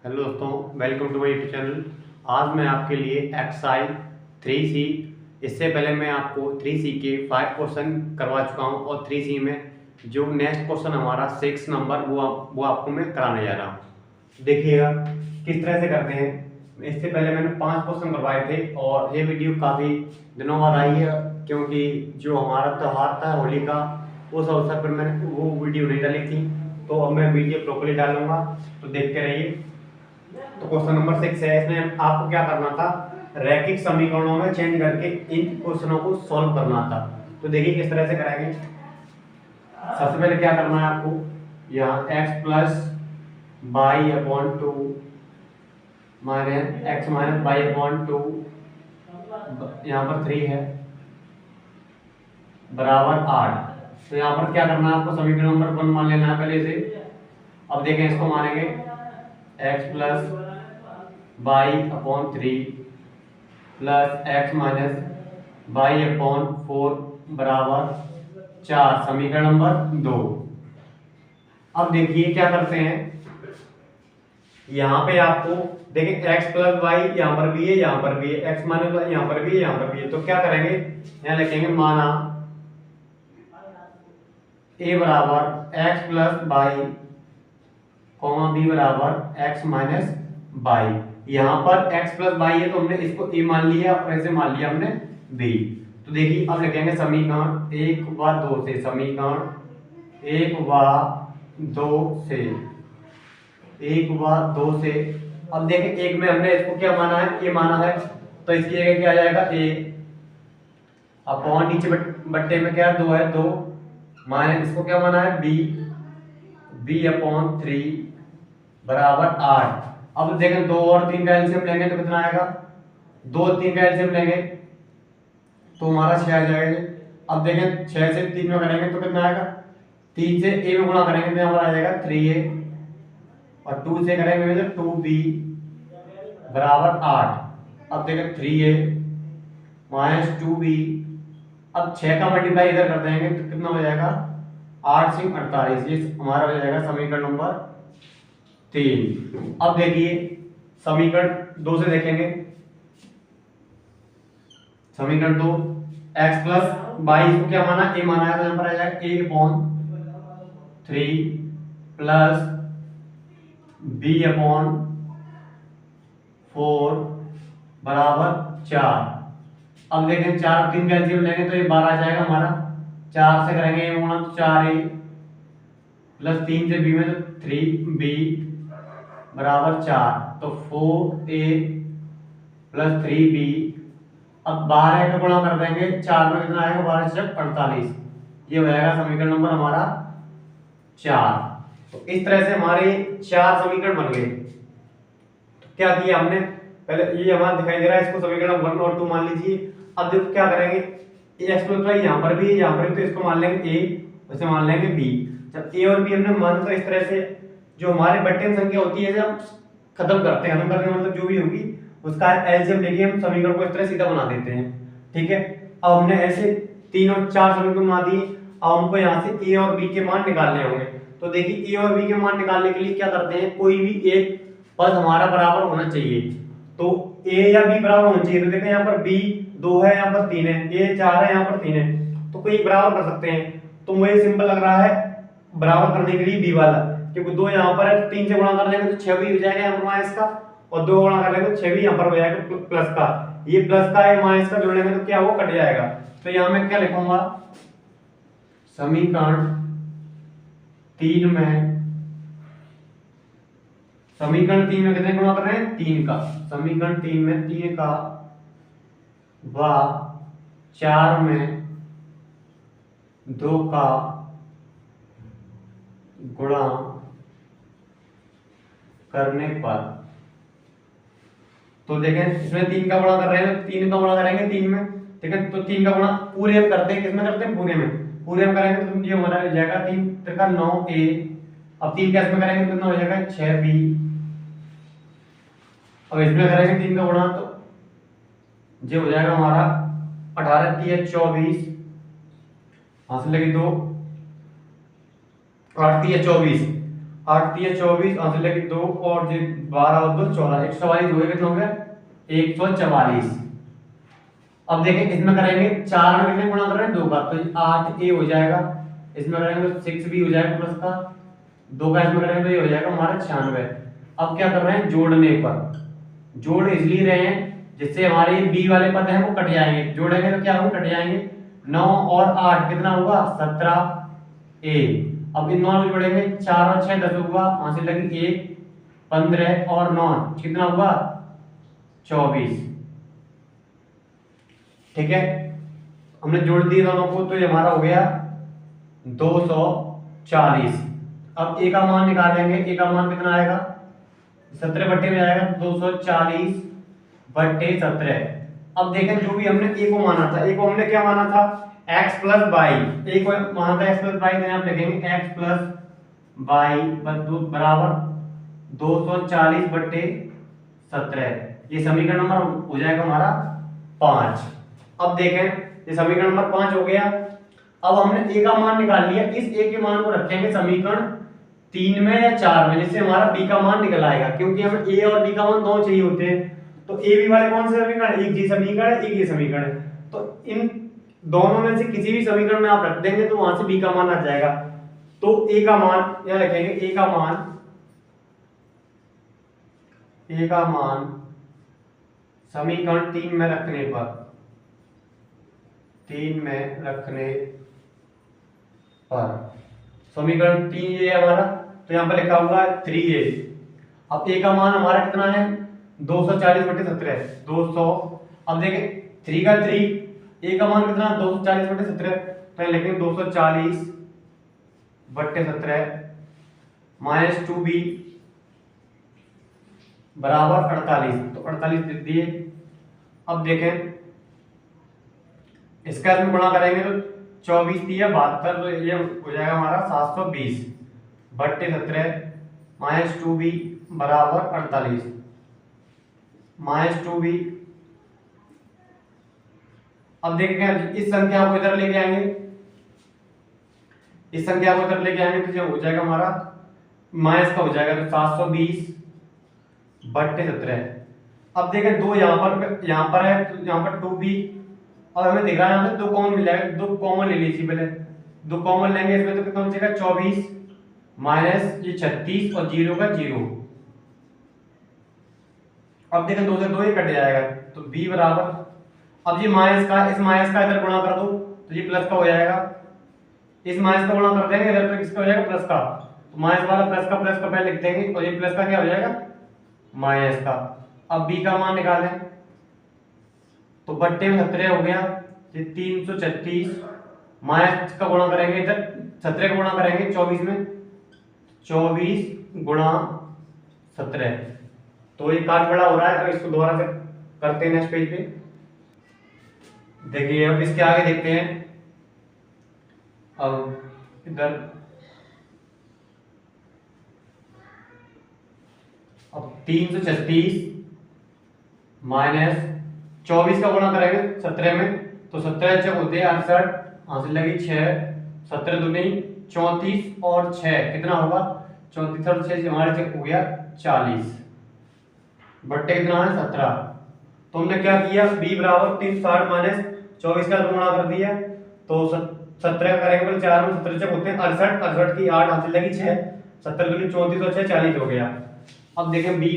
Hello दोस्तों, welcome to my YouTube channel. आज मैं आपके लिए एक्सरसाइज 3C। इससे पहले मैं आपको 3C के 5 क्वेश्चन करवा चुका हूं और 3C में जो नेक्स्ट क्वेश्चन हमारा 6 नंबर वो आपको मैं कराने जा रहा हूं। देखिएगा किस तरह से करते हैं। इससे पहले मैंने 5 क्वेश्चन करवाए थे और ये वीडियो काफ़ी दिनों बाद आई है, क्योंकि जो हमारा त्यौहार था होली का, उस अवसर पर मैंने वो वीडियो नहीं डाली थी। तो अब मैं वीडियो प्रॉपर्ली डालूंगा, तो देखते रहिए। तो क्वेश्चन नंबर 6 है। इसमें आपको क्या करना था, रैखिक समीकरणों में चेंज करके इन क्वेश्चनों को सॉल्व करना था। तो देखिए किस तरह से करेंगे। सबसे पहले क्या करना है आपको, यहाँ x plus by upon two minus x minus by upon two, यहाँ पर 3 है, बराबर 8। तो यहाँ पर क्या करना है आपको, समीकरण नंबर 1 मान लेना है पहले से। अब देखें, इसको मानेंगे x plus by upon 3 plus x minus by upon 4 बराबर 4, समीकरण नंबर 2। अब देखिए क्या करते हैं, यहाँ पे आपको देखिए x प्लस वाई यहाँ पर भी है, यहाँ पर भी है, x माइनस वाई यहाँ पर भी है, यहाँ पर भी है। तो क्या करेंगे, यहाँ लिखेंगे माना a बराबर x plus by comma b बराबर x माइनस बाई। यहाँ पर x प्लस बाई है तो हमने इसको a मान लिया और ऐसे मान लिया हमने b। तो देखिए अब लिखेंगे समीकरण 1 व 2 से, समीकरण 1 व 2 से, 1 व 2 से। अब देखें, एक में हमने इसको क्या माना है, a माना है, तो इसकी जगह क्या आ जाएगा, a अपॉन नीचे बट्टे में क्या है, 2 है, 2 माइनस इसको क्या माना है, b अपॉन 3 बराबर 8। अब देखें 2 और 3 का एलसीएम लेंगे तो कितना आएगा, 2 और 3 का एलसीएम लेंगे तो हमारा 6 आ जाएगा। अब देखें 6 से 3 में करेंगे तो कितना आएगा, 3 से a में गुणा करेंगे तो हमारा आ जाएगा 3a, और 2 से करेंगे तो 2b बराबर 8। अब देखें 3a माइनस 2b, अब 6 का मल्टीप्लाई इधर कर देंगे तो कितना हो जाएगा, 8 से 48। ये हमारा हो जाएगा समीकरण नंबर 3। अब देखिए समीकरण 2 से देखेंगे, समीकरण 2 x प्लस बाई, इसको क्या माना, a माना है, तो यहाँ पर आ जाएगा a upon 3 plus b upon 4 बराबर 4। अब देखें 4 और 3 का एलसीएम लेंगे तो ये 12 आ जाएगा हमारा। 4 से करेंगे a गुणा तो 4a प्लस 3 से b में तो 3b बराबर 4, तो 4a प्लस 3b। अब 12 का गुणा कर देंगे 4 में, कितना आएगा, 12 से 48। ये हो जाएगा समीकरण नंबर हमारा 4। तो इस तरह से हमारे 4 समीकरण बन गए। तो क्या किया हमने, पहले ये हमारा दिखाई दे रहा है, इसको समीकरण 1 और 2 मान लीजिए। अब देखो क्या करेंगे, x प्लस वाई यहाँ पर भी है, यहाँ पर भी, तो इसको मान लेंगे a, वैसे मान लेंगे b। जब a और b हमने मान, तो इस तरह से जो हमारे बट्टे में संख्या होती है जब खत्म करते हैं, खत्म करने मतलब जो भी होगी उसका एलसीएम लेके हम समीकरण को इस तरह सीधा बना देते हैं। ठीक है, अब हमने ऐसे 3 और 4 समीकरण बना दिए। अब हमको यहाँ से a और b के मान निकालने होंगे। तो देखिए a और b के मान निकालने के लिए क्या करते हैं, कोई भी एक पद हमारा बराबर होना चाहिए। तो a या b बराबर होना चाहिए। तो देखिए यहाँ पर b 2 है, यहाँ पर 3 है, a 4 है, यहाँ पर 3 है, तो कोई बराबर कर सकते हैं। तो मुझे सिंपल लग रहा है बराबर करने के लिए b वाला, क्योंकि 2 यहाँ पर है, 3 से गुणा कर लेंगे तो 6 भी हो जाएगा यहाँ पर माइनस का, और 2 गुणा कर लेंगे तो 6 भी यहाँ पर हो जाएगा प्लस का। ये प्लस का है, माइनस का जोड़ लेंगे तो क्या वो कट जाएगा। तो यहाँ मैं क्या लिखूंगा, समीकरण 3 में, समीकरण 3 में कितने गुणा कर रहे हैं, 3 का। समीकरण 3 में 3 का व 4 में 2 का गुणा करने पर, तो देखें इसमें 3 का गुणा कर रहे हैं तो 3 का गुणा करेंगे 3 में, ठीक है। तो 3 का गुणा पूरे हम करते हैं, किसमें करते हैं, पूरे में। पूरे हम करेंगे तो ये हमारा हो जाएगा 3 त्रिका 9a। अब 3 का इसमें करेंगे तो कितना हो जाएगा, 6b। अब इसमें करेंगे 3 का गुणा तो ये हो जाएगा हमारा 18 3 24, हासिल लगी 2, 8 3 24। 8 3 24 और से लगे 2 और जे 12 और 2 14 144 हो गया, कितना हो गया 144। अब देखें इसमें करेंगे 4 में कितने गुणा कर रहे हैं 2 का, तो 8a हो जाएगा, इसमें करेंगे तो 6b हो जाएगा प्लस का 2 का, इसमें करेंगे तो ये हो जाएगा हमारा 96। अब क्या कर रहे हैं जोड़ने पर, जोड़ इसलिए रहे हैं जिससे हमारे b वाले पद हैं वो कट जाएंगे, जोड़ेंगे तो क्या होगा कट जाएंगे। 9 और 8 कितना होगा 17a। अब इन दोनों को जोड़ेंगे 4 और 6 10 होगा, वहां से लगी 1 15 और 9 कितना होगा 24। ठीक है, हमने जोड़ दिए दोनों को, तो ये हमारा हो गया 240। अब a का मान निकालेंगे, a का मान कितना आएगा 17 बट्टे में आएगा 240 बट्टे 17। अब देखें जो भी हमने a को माना था, a को हमने क्या माना था x प्लस वाई, a को माना था x प्लस वाई, तो यहाँ लिखेंगे x प्लस वाई बराबर 240 बट्टे 17। ये समीकरण नंबर हो जाएगा हमारा 5। अब देखें ये समीकरण नंबर 5 हो गया। अब हमने a का मान निकाल लिया, इस a के मान को रखेंगे समीकरण 3 में या 4 में, जिससे हमारा b का मान निकल आएगा, क्योंकि हमें a और b का मान दोनों चाहिए होते हैं। तो a b वाले कौन से समीकरण, एक ये समीकरण है, एक ये समीकरण है, तो इन दोनों में से किसी भी समीकरण में आप रख देंगे तो वहां से b का मान आ जाएगा। तो a का मान यहां रखेंगे, a का मान समीकरण 3 में रखने पर, 3 में रखने पर समीकरण 3 ये है हमारा, तो यहाँ पर लिखा हुआ है 3a। अब a का मान हमारा कितना है 240 बटे 17 200। अब देखें 3 का 3, a का मान कितना 240 बटे 17, तो यहाँ लिखेंगे 240 बटे 17 माइनस 2b बराबर 48, तो 48 लिख दिए। अब देखें इसका इसमें गुणा करेंगे तो 24 दिया 72, तो ये हो जाएगा हमारा 720 बट्टे 17 माइनस 2b बराबर 48 माइनस 2b। अब देखेंगे इस संख्या को इधर लेके आएंगे, इस संख्या को इधर लेके आएंगे तो ये हो जाएगा हमारा माइनस का हो जाएगा, तो 720 बट्टे 17। अब देखें 2 यहाँ पर है, तो यहाँ पर 2b, और हमें दिख रहा है हमें 2 कॉमन मिल जाएगा, 2 कॉमन ले लीजिए पहले, 2 कॉमन लेंगे इसमें तो कितना बचेगा 24 माइनस ये 36 और 0 का 0। अब देखें 2 से 2 ही कट जाएगा, तो b बराबर, अब ये माइनस का इस माइनस का इधर गुणा कर दो तो ये प्लस का हो जाएगा, इस माइनस का गुणा कर देंगे इधर तो किसका हो जाएगा प्लस का, तो माइनस वाला प्लस का पहले लिख देंगे, और ये प्लस का क्या हो जाएगा माइनस का। अब b का मान निकालें तो बट्टे में 17 हो गया, ये 336 माइनस का गुणा करेंगे इधर 17 का गुणा करेंगे 24 में, 24 गुणा 17, तो ये काट बड़ा हो रहा है। अब इसको दोबारा से करते हैं नेक्स्ट पेज पे, देखिए अब इसके आगे देखते हैं। अब इधर अब 336 माइनस 24 का गुणा करेंगे 17 में, तो 17 जब होते हैं 68, हासिल लगी 6, 17 दूनी 34 और 6 कितना होगा 34 और 6 हमारे से हो गया 40 बट्टे कितना है 17। तो हमने क्या किया b बराबर 360 माइनस 24 का गुणा कर दिया, तो 17 करेंगे बोले 4 में 17 जब होते हैं 68, 68 की 8 हासिल लगी 6, 70 दूनी 34 और 6 40 हो गया। अब देखें b,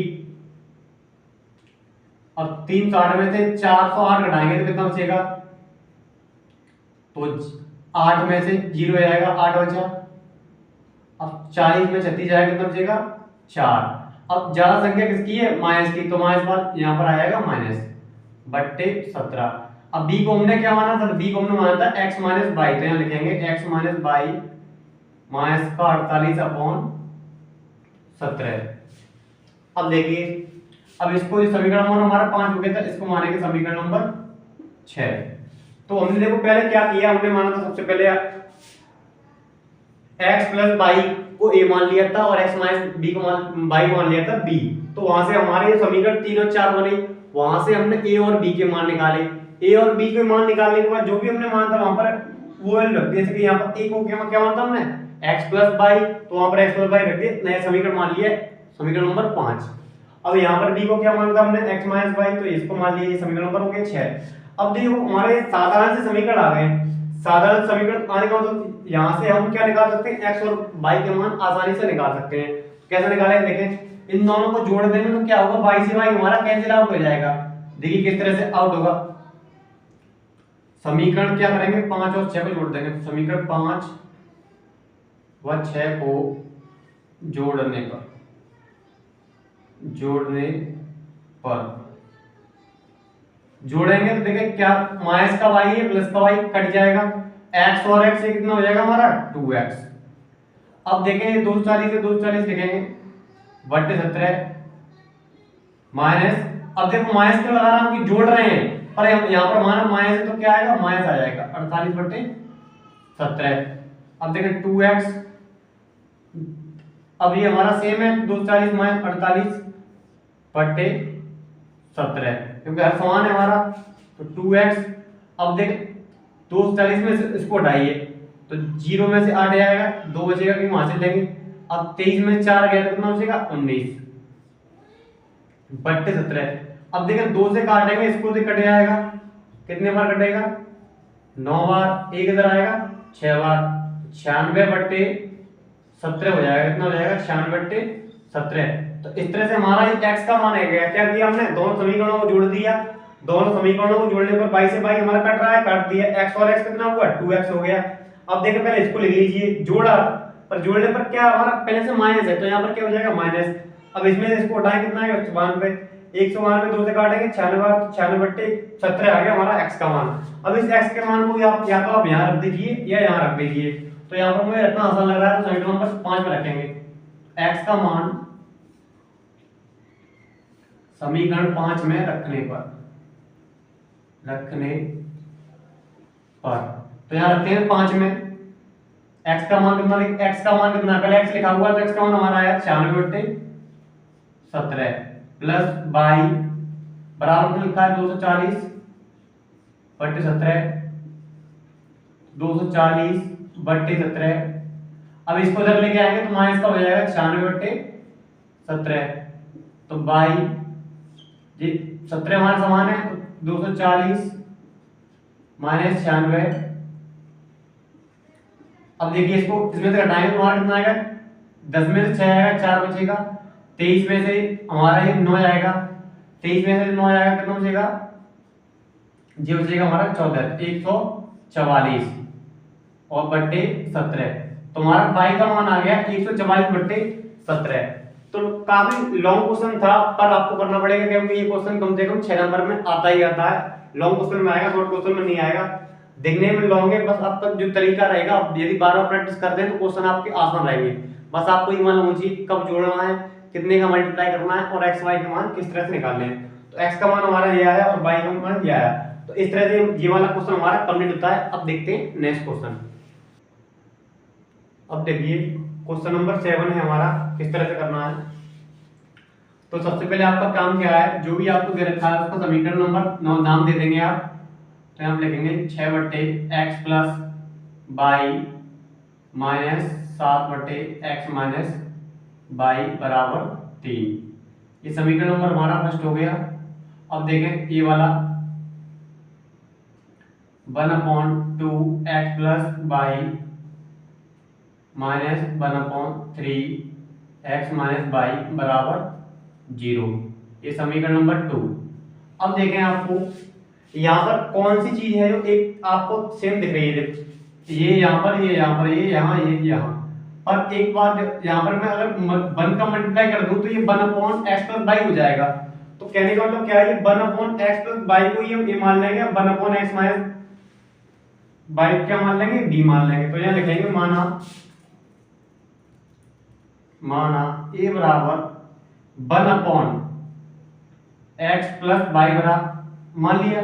अब 360 में से 408 घटाएंगे तो कितना बचेगा, तो 8 में से 0 जाएगा 8 बचा, अब 40 में 36 जाएगा कितना बचेगा 4। अब ज्यादा संख्या किसकी है माइनस की, तो माइनस बाद यहाँ पर आएगा माइनस बट्टे 17। अब b को हमने क्या माना था, b को हमने माना था x माइनस बाई, तो यहाँ लिखेंगे x माइनस बाई माइनस का 48 अपॉन 17। अब देखिए अब इसको इस समीकरण नंबर हमारा 5 हो गया था, इसको मानेंगे समीकरण नंबर 6। तो हमने देखो पहले क्या किया, हमने माना था सबसे पहले x प्लस बाई को a मान लिया था और x माइनस b को बाई मान लिया था b, तो वहां से हमारे समीकरण 3 और 4 बने, वहां से हमने a और b के मान निकाले। a और b के मान निकालने के बाद जो भी हमने माना था वहां पर वो वैल्यू रख दी, जैसे कि यहाँ पर a को क्या माना था हमने x प्लस वाई, तो वहां पर x प्लस वाई रख दिया, नया समीकरण मान लिया समीकरण नंबर 5। अब यहाँ पर b को क्या मान था हमने x माइनस वाई, तो इसको मान लिया, ये समीकरण नंबर हो गया 6। अब देखो हमारे साधारण से समीकरण आ गए, साधारण समीकरण आने का मतलब यहाँ से हम क्या निकाल सकते हैं, x और y के मान आसानी से निकाल सकते हैं। कैसे निकाले देखें, इन दोनों को जोड़ देंगे तो क्या होगा, y से y हमारा कैंसिल आउट हो जाएगा। देखिए किस तरह से आउट होगा, समीकरण क्या करेंगे, 5 और 6 को जोड़ देंगे, तो समीकरण 5 व 6 को जोड़ने पर जोड़ेंगे तो देखिए क्या, माइनस का y है प्लस का y कट जाएगा, x और x से कितना हो जाएगा हमारा 2x। अब देखें 240 से 240 लिखेंगे बट्टे 17 माइनस, अब देखो माइनस क्यों लगा रहा हूं कि जोड़ रहे हैं, पर यहाँ पर हमारा माइनस है तो क्या आएगा, माइनस आ जाएगा 48 बट्टे 17। अब देखें 2x, अब ये हमारा सेम है 240 माइनस 48 बट्टे 17, क्योंकि हर समान है हमारा, तो 2x। अब देख 240 में से इसको हटाइए तो 0 में से 8 आएगा, 2 बचेगा कि वहां से लेंगे। अब 23 में 4 गया तो कितना बचेगा 19 बट्टे 17। अब देखें 2 से काटेंगे, इसको से कट जाएगा, कितने बार कटेगा 9 बार, एक इधर आएगा 6 बार, 96 बट्टे 17 हो जाएगा, कितना हो जाएगा 96 बट्टे 17। तो इस तरह से हमारा ये x का मान आ गया। क्या किया हमने, दोनों समीकरणों को जोड़ दिया, दोनों समीकरणों को जोड़ने पर y से y हमारा कट रहा है, काट दिया, x और x कितना हुआ 2x हो गया। अब देखिए पहले इसको लिख लीजिए, जोड़ा, पर जोड़ने पर क्या हमारा पहले से माइनस है, तो यहाँ पर क्या हो जाएगा माइनस। अब इसमें से इसको हटाएं, कितना आएगा 192, 192 2 से काटेंगे 96 बट्टे 17 आ गया हमारा x का मान। अब इस x के मान को आप या तो आप यहाँ रख दीजिए या यहाँ रख दीजिए, तो यहाँ पर मुझे इतना आसान लग रहा है तो समीकरण नंबर 5 में रखेंगे। x का मान समीकरण 5 में रखने पर तो यहाँ रखते हैं 5 में, x का मान कितना, x का मान कितना, पहले x लिखा हुआ तो x का मान हमारा आया 96 बट्टे 17 प्लस y बराबर में लिखा है 240 बट्टे 17, 240 बट्टे 17। अब इसको इधर लेके आएंगे तो माइनस का हो जाएगा 96 बट्टे 17, तो y जी 17 हमारा समान है, तो 240 माइनस 96। अब देखिए इसको इसमें से घटाएंगे तो हमारा कितना आएगा, 10 में से 6 आएगा, 4 बचेगा, 23 में से हमारा ये 9 आएगा, 23 में से 9 आएगा, कितना बचेगा, जी बचेगा हमारा 14 144 और बट्टे 17, तो हमारा y का मान आ गया 144 बट्टे 17। तो काफी लॉन्ग क्वेश्चन था, पर आपको करना पड़ेगा क्योंकि ये क्वेश्चन कम से कम 6 नंबर में आता ही आता है। लॉन्ग क्वेश्चन में आएगा, शॉर्ट क्वेश्चन में नहीं आएगा, देखने में लॉन्ग है, बस आपका जो तरीका रहेगा, यदि बार बार प्रैक्टिस करते हैं तो क्वेश्चन आपके आसान रहेंगे। बस आपको ये मालूम चाहिए कब जोड़ना है, कितने का मल्टीप्लाई करना है और x y के मान किस तरह से निकालने हैं। तो x का मान हमारा ये आया और y का मान ये आया, तो इस तरह से ये वाला क्वेश्चन हमारा कंप्लीट होता है। अब देखते हैं नेक्स्ट क्वेश्चन। अब देखिए क्वेश्चन नंबर 7 है हमारा, किस तरह से करना है। तो सबसे पहले आपका काम क्या है, जो भी आपको दे रखा है उसका समीकरण नंबर नाम दे देंगे आप, तो हम लिखेंगे 6 बट्टे x प्लस वाई माइनस 7 बट्टे x माइनस वाई बराबर 3। ये समीकरण नंबर हमारा फर्स्ट हो गया। अब देखें ये वाला 1/2 x plus y minus 1/3 x minus y बराबर 0, ये समीकरण नंबर 2। अब देखें आपको यहाँ पर कौन सी चीज है जो एक आपको सेम दिख रही है, ये यहाँ पर, ये यहाँ पर, ये यहाँ, ये यहाँ पर। एक बार यहाँ पर मैं अगर 1 का मल्टीप्लाई कर दूं तो ये 1/x प्लस वाई हो जाएगा। तो कहने का मतलब क्या है, ये 1/x प्लस वाई को ये मान लेंगे, 1/x माइनस वाई क्या मान लेंगे, b मान लेंगे। तो यहाँ लिखेंगे माना a बराबर 1/x प्लस वाई बराबर मान लिया।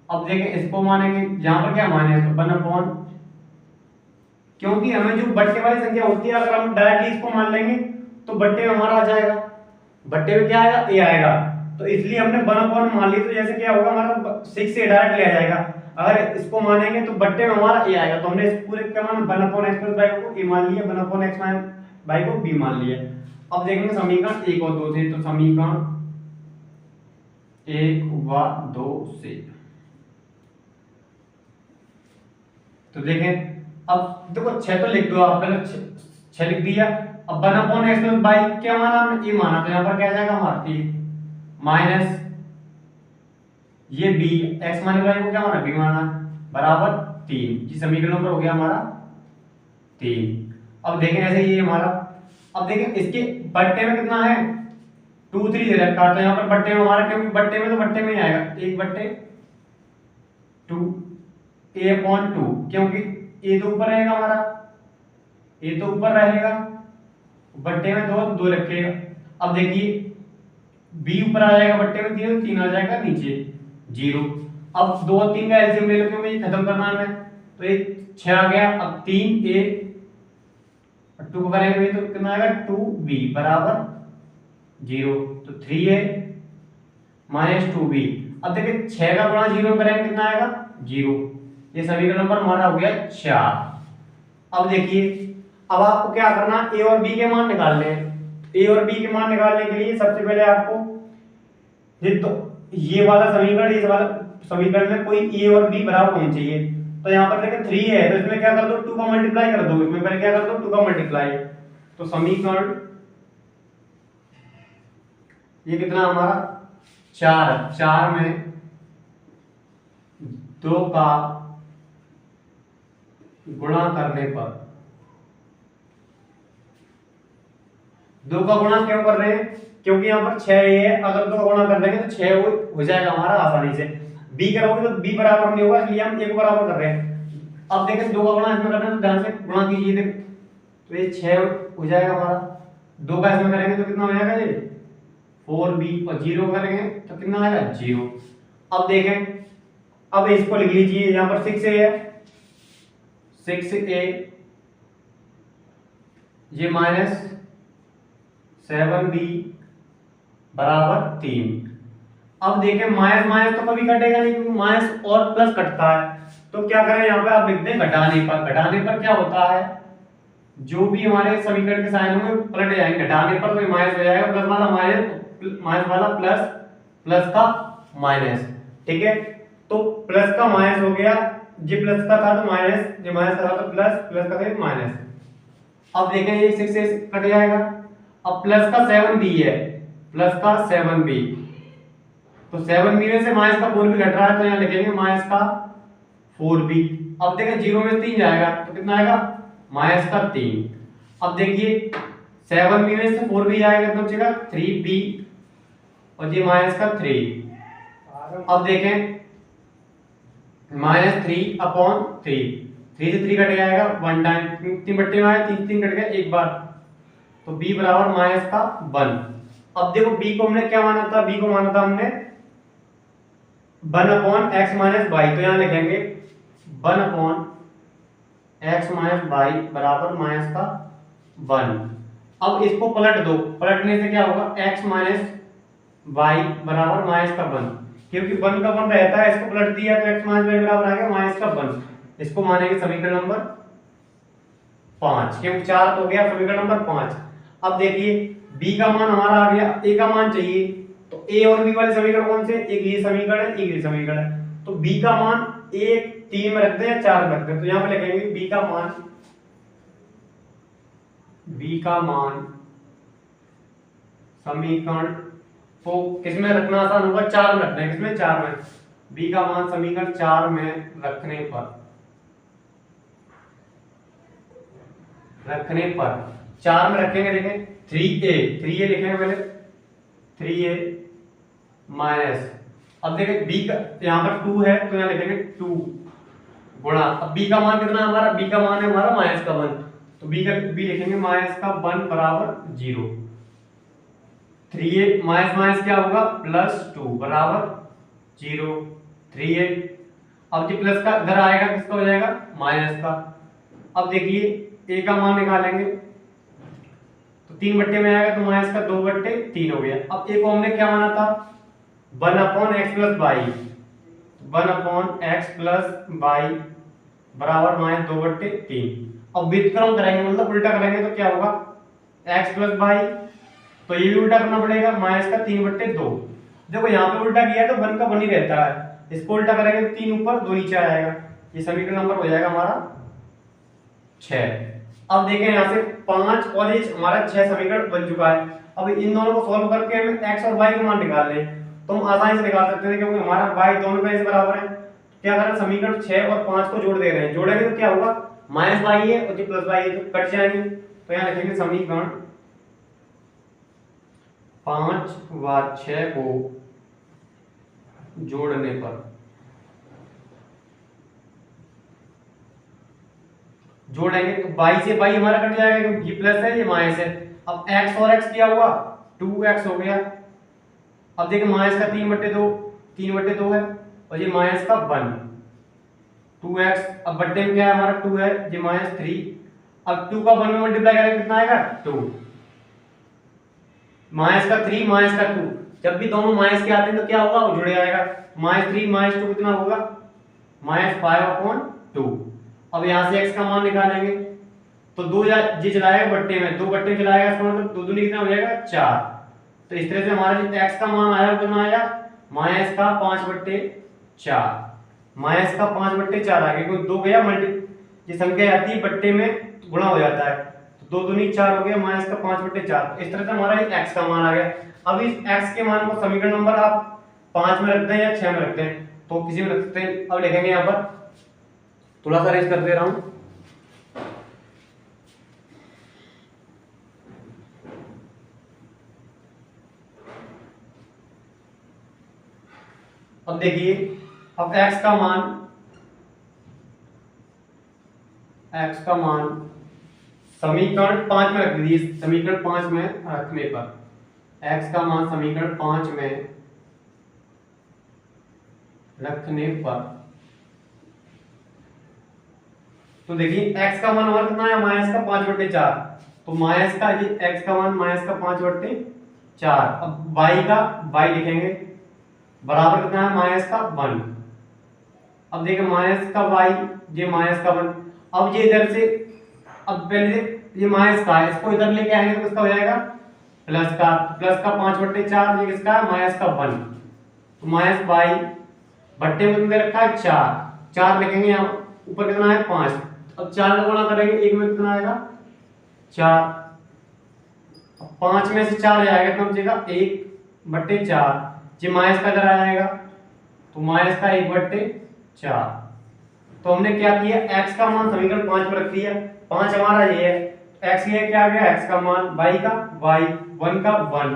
अब देखें इसको मानेंगे, यहां पर क्या माने इसको 1/, क्योंकि हमें जो बट्टे वाली संख्या होती है अगर हम डायरेक्टली इसको मान लेंगे तो बट्टे में हमारा आ जाएगा, बट्टे में क्या आएगा a आएगा, तो इसलिए हमने 1/, मान ली। तो जैसे क्या होगा हमारा 6 से डायरेक्ट ले आ जाएगा। अगर इसको मानेंगे तो बट्टे में हमारा ए आएगा, तो हमने इस पूरे क्या मान 1/x+y को ए मान लिया, 1/x को बी मान लिया। अब देखेंगे समीकरण 1 और 2 से, तो समीकरण 1 व 2 से तो देखें, अब देखो 6 तो लिख दो आप, पहले 6 लिख दिया। अब 1/x+y क्या माना हमने, ए माना, तो यहाँ पर क्या आ जाएगा हमारा ए माइनस ये b, x माने y को क्या माना, b माना, बराबर 3। ये समीकरण नंबर हो गया हमारा 3। अब देखें ऐसे ये हमारा, अब देखें इसके बट्टे में कितना है 2 3 दे रखा है, तो यहाँ पर बट्टे में हमारा, क्योंकि बट्टे में तो बट्टे में ही आएगा 1/2 a/2, क्योंकि a तो ऊपर रहेगा हमारा, a तो ऊपर रहेगा, बट्टे में 2 रखेगा। अब देखिए b ऊपर आ जाएगा, बट्टे में 3 आ जाएगा नीचे 0। अब 2 और 3 का एलसीएम ले लो, क्योंकि ये खत्म करना है हमें, तो ये 6 आ गया। अब 3a 2 को करेंगे तो कितना आएगा 2b बराबर 0, तो 3a माइनस 2b। अब देखिए 6 का गुणा 0 करेंगे कितना आएगा 0। ये समीकरण नंबर हमारा हो गया 4। अब देखिए, अब आपको क्या करना, a और b के मान निकालने हैं। a और b के मान निकालने के लिए सबसे पहले आपको ये वाला समीकरण, इस वाला समीकरण में कोई a और b बराबर होना चाहिए। तो यहाँ पर देखिए 3 है, तो इसमें क्या कर दो 2 का मल्टीप्लाई कर दो, इसमें पहले क्या कर दो 2 का मल्टीप्लाई। तो समीकरण ये कितना हमारा 4 में 2 का गुणा करने पर, 2 का गुणा क्यों कर रहे हैं, क्योंकि यहाँ पर 6 है, अगर 2 का गुणा कर देंगे तो 6 हो जाएगा हमारा आसानी से। b करोगे तो b बराबर नहीं होगा, इसलिए हम a को बराबर कर रहे हैं। अब देखें 2 का गुणा इसमें करना है, तो ध्यान से गुणा कीजिए, देखो तो ये 6 हो जाएगा हमारा, 2 का इसमें करेंगे तो कितना हो जाएगा ये 4b, और 0 करेंगे तो कितना आएगा 0। अब देखें, अब इसको लिख लीजिए, यहाँ पर 6a है, 6a ये माइनस 7b बराबर 3। अब देखें माइनस माइनस तो कभी कटेगा नहीं, क्योंकि माइनस और प्लस कटता है, तो क्या करें यहाँ पे आप लिख दें घटाने पर। घटाने पर क्या होता है, जो भी हमारे समीकरण के साइन होंगे पलट जाएंगे, घटाने पर तो माइनस हो जाएगा, प्लस वाला माइनस, माइनस वाला प्लस, प्लस का माइनस, ठीक है। तो प्लस का माइनस हो गया, ये प्लस का था तो माइनस, ये माइनस का था तो प्लस, प्लस का था माइनस। अब देखें ये 6 से कट जाएगा। अब प्लस का 7b है, प्लस का 7b, तो 7b में से माइनस का 4b घट रहा है, तो यहाँ लिखेंगे माइनस का 4b। अब देखें 0 में 3 जाएगा तो कितना आएगा माइनस का 3। अब देखिए 7b में से 4b जाएगा तो बचेगा 3b, और ये माइनस का 3। अब देखें -3/3, 3 से 3 कट जाएगा 1 टाइम, 3 बट्टे में आया 3 3 कट गया एक बार, तो b बराबर माइनस का 1। अब देखो b को हमने क्या माना था, b को माना था हमने 1/x - y, तो यहाँ लिखेंगे 1/x - y बराबर माइनस का 1। अब इसको पलट दो, पलटने से क्या होगा x - y बराबर माइनस का 1, क्योंकि 1 का 1 रहता है, इसको पलट दिया तो x - y बराबर आ गया माइनस का 1। इसको मानेंगे समीकरण नंबर 5, क्योंकि 4 तो हो गया समीकरण नंबर 5। अब देखिए b का मान हमारा आ गया, a का मान चाहिए, तो a और b वाले समीकरण कौन से, एक ये समीकरण है, एक ये समीकरण है, तो b का मान 1 3 में रख दें या 4 में रख दें, तो यहाँ पे लिखेंगे b का मान समीकरण को किसमें रखना आसान होगा, 4 में रखना है, किसमें 4 में, b का मान समीकरण 4 में रखने पर 4 में रखेंगे, देखें 3a लिखेंगे पहले 3a माइनस, अब देखें b का यहाँ पर 2 है तो यहाँ लिखेंगे 2 गुणा, अब b का मान कितना हमारा, b का मान है हमारा माइनस का 1, तो b लिखेंगे माइनस का 1 बराबर 0। 3a माइनस माइनस क्या होगा +2 बराबर 0, 3a। अब जो प्लस का इधर आएगा किसका हो जाएगा माइनस का। अब देखिए a का मान निकालेंगे तो 3 बट्टे में आएगा, तो माइनस का 2/3 हो गया। अब a को हमने क्या माना था 1/x + y, 1/x plus Y बराबर -2/3। अब व्युत्क्रम करेंगे मतलब उल्टा करेंगे तो क्या होगा, x प्लस वाई, तो ये भी उल्टा करना पड़ेगा -3/2। देखो यहाँ पे उल्टा किया तो 1 का 1 ही रहता है, इसको उल्टा करेंगे तो 3 ऊपर 2 नीचे आ जाएगा। ये समीकरण नंबर हो जाएगा हमारा 6। अब देखें यहाँ से 5 और ये हमारा 6 समीकरण बन चुका है। अब इन दोनों को सॉल्व करके हमें x और y के मान निकालने हैं, तो हम आसानी से निकाल सकते हैं क्योंकि हमारा y दोनों का इस बराबर है। क्या करें, समीकरण 6 और 5 को जोड़ दे रहे हैं, जोड़ेंगे तो क्या होगा, -y है और जो प्लस y है तो कट जाएंगे। तो यहाँ लिखेंगे समीकरण 5 व 6 को जोड़ने पर, जोड़ेंगे तो y से y हमारा कट जाएगा क्योंकि ये प्लस है ये माइनस है। अब x और x क्या हुआ, 2x हो गया। अब देखिए माइनस का 3/2 है और ये माइनस का 1, 2x। अब बट्टे में क्या है हमारा 2 है, ये -3। अब 2 का 1 में मल्टीप्लाई करेंगे कितना आएगा 2, माइनस का 3 माइनस का 2। जब भी दोनों माइनस के आते हैं तो क्या होगा, वो जुड़ जाएगा। -3 -2 कितना होगा, -5/2। अब यहाँ से x का मान निकालेंगे तो 2 जी चलाएगा बट्टे में, 2 बट्टे में चलाएगा, इसका मतलब 2 दूनी कितना हो जाएगा 4। तो इस तरह से हमारा जो x का मान आया वो कितना आया, -5/4, -5/4 आ गया क्योंकि 2 गया ये संख्या आती है बट्टे में गुणा हो जाता है, तो 2 दूनी 4 हो गया, -5/4। इस तरह से हमारा x का मान आ गया। अब इस x के मान को समीकरण नंबर आप 5 में रखते हैं या 6 में रखते हैं, तो किसी में रख सकते हैं। अब लिखेंगे यहाँ पर, थोड़ा सा रेस कर दे रहा हूं। अब देखिए, अब x का मान समीकरण 5 में रख दीजिए। समीकरण 5 में रखने पर x का मान समीकरण 5 में रखने पर, तो देखिए x का मान हमारा कितना है, -5/4। तो माइनस का ये x का मान -5/4। अब y लिखेंगे बराबर कितना है, -1। अब देखिए माइनस का y, ये -1। अब ये इधर से, अब पहले ये माइनस का है, इसको इधर लेके आएंगे तो किसका हो जाएगा, प्लस का 5/4। ये किसका है, -1। तो -y बट्टे में दे रखा है 4 लिखेंगे, यहाँ ऊपर कितना है 5। अब 4 का गुणा करेंगे, 1 में कितना आएगा 4। 5 में से 4 जाएगा तो बचेगा 1/4। ये माइनस का इधर आ जाएगा तो माइनस का 1/4। तो हमने क्या किया, x का मान समीकरण 5 में रख दिया। 5 हमारा ये है, x ये क्या आ गया, x का मान, y का y, 1 का 1।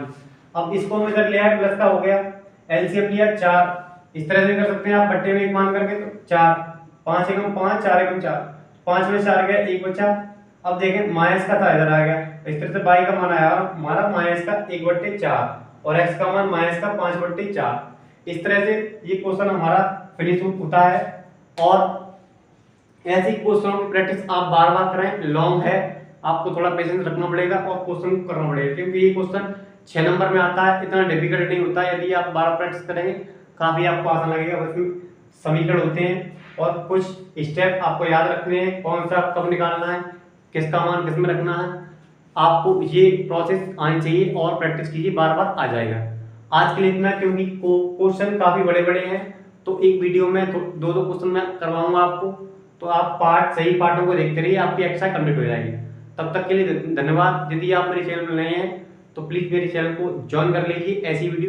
अब इसको हम इधर ले आए, प्लस का हो गया, एलसीएम लिया 4। इस तरह से कर सकते हैं आप बट्टे में 1 मान करके, तो 4, 5 एकम 5, 4 एकम 4, 5 में 4 गया, 1 बचा। अब देखें माइनस का था, इधर आ गया, इस तरह से y का मान आया हमारा -1/4 और x का मान -5/4। इस तरह से ये क्वेश्चन हमारा फिनिश होता है। और ऐसे क्वेश्चनों की प्रैक्टिस आप बार बार करें, लॉन्ग है, आपको थोड़ा पेशेंस रखना पड़ेगा और क्वेश्चन करना पड़ेगा क्योंकि ये क्वेश्चन 6 नंबर में आता है, इतना डिफिकल्ट नहीं होता। यदि आप बार बार प्रैक्टिस करेंगे काफी आपको आसान लगेगा। उसमें समीकरण होते हैं और कुछ स्टेप आपको याद रखने हैं, कौन सा कब निकालना है, किसका मान किस में रखना है, आपको ये प्रोसेस आनी चाहिए और प्रैक्टिस कीजिए, बार बार आ जाएगा। आज के लिए इतना, क्योंकि क्वेश्चन काफी बड़े बड़े हैं तो एक वीडियो में 2-2 क्वेश्चन मैं करवाऊंगा आपको, तो आप सही पार्टों को देखते रहिए, आपकी एक्स्ट्रा कंप्लीट हो जाएगी। तब तक के लिए धन्यवाद। यदि आप मेरे चैनल पर नए हैं तो प्लीज मेरे चैनल को ज्वाइन कर लीजिए, ऐसी वीडियो